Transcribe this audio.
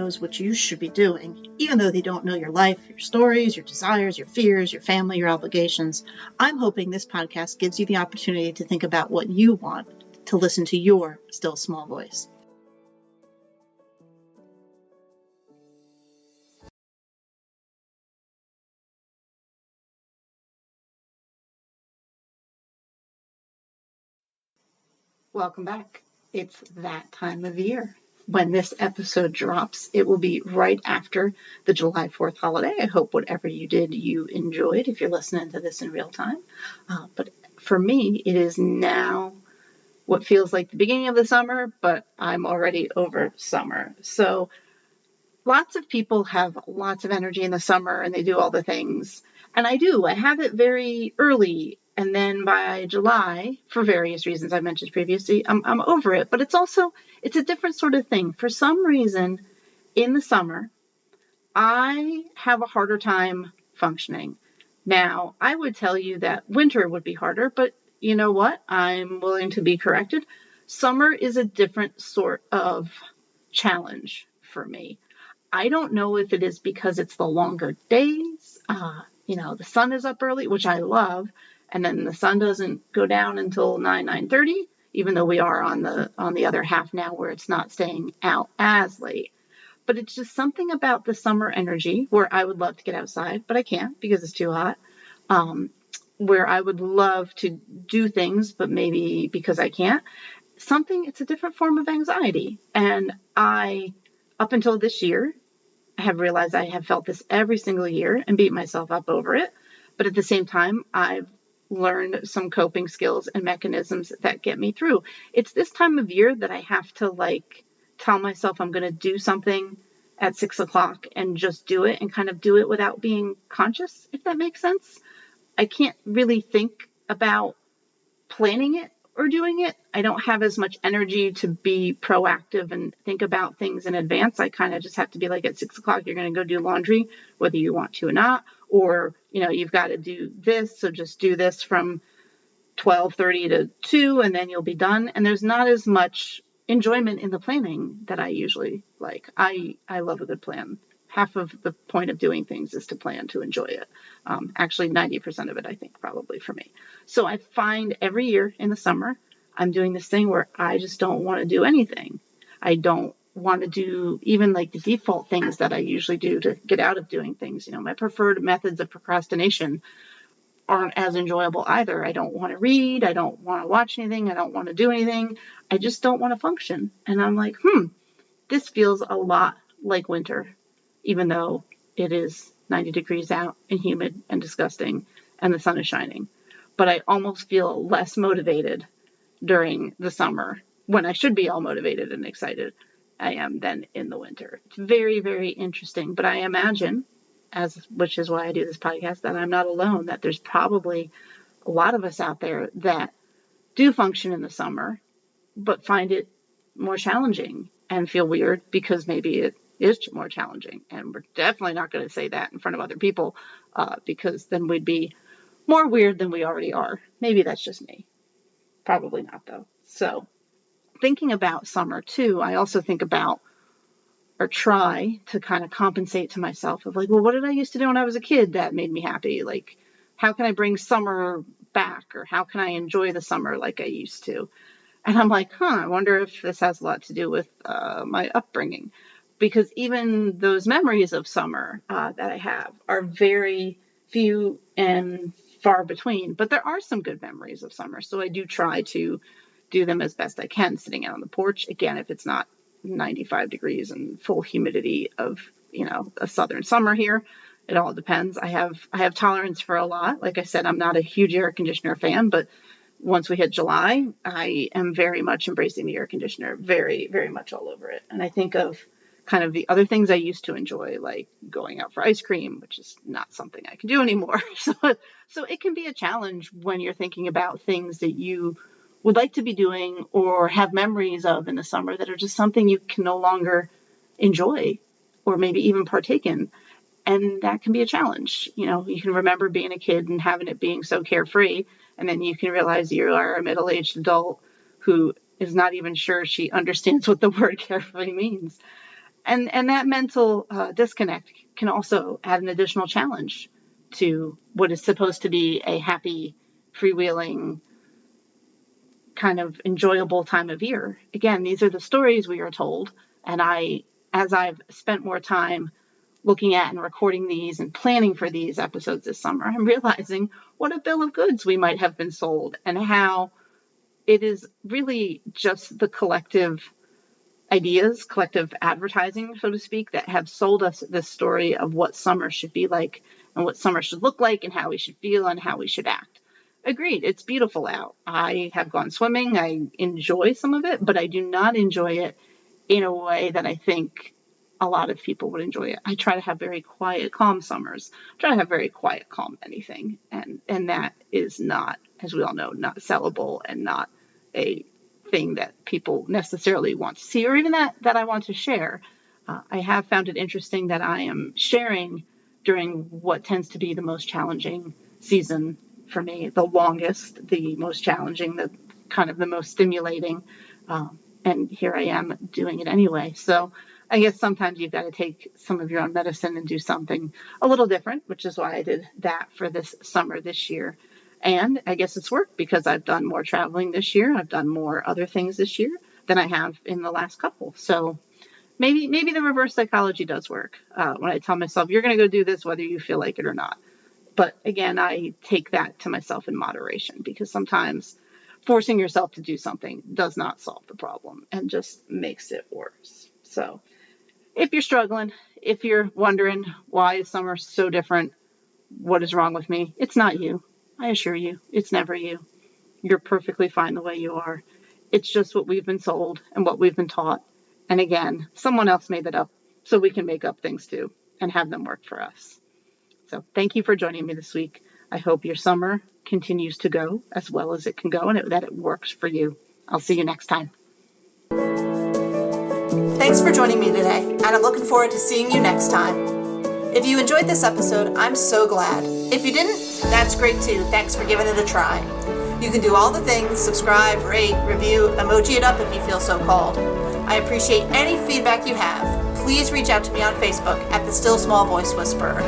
knows what you should be doing, even though they don't know your life, your stories, your desires, your fears, your family, your obligations. I'm hoping this podcast gives you the opportunity to think about what you want, to listen to your still small voice. Welcome back. It's that time of year. When this episode drops, it will be right after the July 4th holiday. I hope whatever you did, you enjoyed if you're listening to this in real time. But for me, it is now what feels like the beginning of the summer, but I'm already over summer. So lots of people have lots of energy in the summer and they do all the things. And I do. I have it very early. And then by July, for various reasons I mentioned previously, I'm over it. But it's a different sort of thing. For some reason, in the summer, I have a harder time functioning. Now, I would tell you that winter would be harder, but you know what? I'm willing to be corrected. Summer is a different sort of challenge for me. I don't know if it is because it's the longer days. The sun is up early, which I love, and then the sun doesn't go down until 9:30, even though we are on the other half now where it's not staying out as late. But it's just something about the summer energy where I would love to get outside, but I can't because it's too hot. Where I would love to do things, but maybe because I can't. It's a different form of anxiety. And up until this year, I have realized I have felt this every single year and beat myself up over it. But at the same time, I've learned some coping skills and mechanisms that get me through. It's this time of year that I have to tell myself I'm going to do something at 6:00 and just do it and kind of do it without being conscious, if that makes sense. I can't really think about planning it or doing it. I don't have as much energy to be proactive and think about things in advance. I kind of just have to be like, at 6:00, you're going to go do laundry, whether you want to or not, or, you've got to do this. So just do this from 12:30 to 2, and then you'll be done. And there's not as much enjoyment in the planning that I usually like. I love a good plan. Half of the point of doing things is to plan to enjoy it. Actually, 90% of it, I think, probably for me. So I find every year in the summer, I'm doing this thing where I just don't want to do anything. I don't want to do even the default things that I usually do to get out of doing things. My preferred methods of procrastination aren't as enjoyable either. I don't want to read. I don't want to watch anything. I don't want to do anything. I just don't want to function. And I'm like, this feels a lot like winter, even though it is 90 degrees out and humid and disgusting and the sun is shining. But I almost feel less motivated during the summer when I should be all motivated and excited I am than in the winter. It's very, very interesting. But I imagine, which is why I do this podcast, that I'm not alone, that there's probably a lot of us out there that do function in the summer, but find it more challenging and feel weird because maybe it is more challenging. And we're definitely not going to say that in front of other people because then we'd be more weird than we already are. Maybe that's just me. Probably not, though. So thinking about summer, too, I also think about or try to kind of compensate to myself of what did I used to do when I was a kid that made me happy? How can I bring summer back, or how can I enjoy the summer like I used to? And I'm like, I wonder if this has a lot to do with my upbringing. Because even those memories of summer that I have are very few and far between. But there are some good memories of summer. So I do try to do them as best I can sitting out on the porch. Again, if it's not 95 degrees and full humidity of, a southern summer here, it all depends. I have tolerance for a lot. Like I said, I'm not a huge air conditioner fan, but once we hit July, I am very much embracing the air conditioner, very, very much all over it. And I think of kind of the other things I used to enjoy, like going out for ice cream, which is not something I can do anymore. So it can be a challenge when you're thinking about things that you would like to be doing or have memories of in the summer that are just something you can no longer enjoy or maybe even partake in. And that can be a challenge. You can remember being a kid and having it being so carefree, and then you can realize you are a middle-aged adult who is not even sure she understands what the word carefree means. And that mental disconnect can also add an additional challenge to what is supposed to be a happy, freewheeling, kind of enjoyable time of year. Again, these are the stories we are told. And as I've spent more time looking at and recording these and planning for these episodes this summer, I'm realizing what a bill of goods we might have been sold, and how it is really just the collective ideas, collective advertising, so to speak, that have sold us this story of what summer should be like and what summer should look like and how we should feel and how we should act. Agreed, it's beautiful out. I have gone swimming. I enjoy some of it, but I do not enjoy it in a way that I think a lot of people would enjoy it. I try to have very quiet, calm summers. I try to have very quiet, calm anything. And that is not, as we all know, not sellable and not a thing that people necessarily want to see, or even that I want to share. I have found it interesting that I am sharing during what tends to be the most challenging season for me, the longest, the most challenging, the kind of the most stimulating. And here I am doing it anyway. So I guess sometimes you've got to take some of your own medicine and do something a little different, which is why I did that for this summer this year. And I guess it's worked because I've done more traveling this year. I've done more other things this year than I have in the last couple. So maybe the reverse psychology does work when I tell myself, you're going to go do this whether you feel like it or not. But again, I take that to myself in moderation, because sometimes forcing yourself to do something does not solve the problem and just makes it worse. So if you're struggling, if you're wondering why is summer so different, what is wrong with me? It's not you. I assure you, it's never you. You're perfectly fine the way you are. It's just what we've been sold and what we've been taught. And again, someone else made that up, so we can make up things too and have them work for us. So thank you for joining me this week. I hope your summer continues to go as well as it can go, and that it works for you. I'll see you next time. Thanks for joining me today, and I'm looking forward to seeing you next time. If you enjoyed this episode, I'm so glad. If you didn't, that's great too. Thanks for giving it a try. You can do all the things: subscribe, rate, review, emoji it up if you feel so called. I appreciate any feedback you have. Please reach out to me on Facebook at The Still Small Voice Whisperer.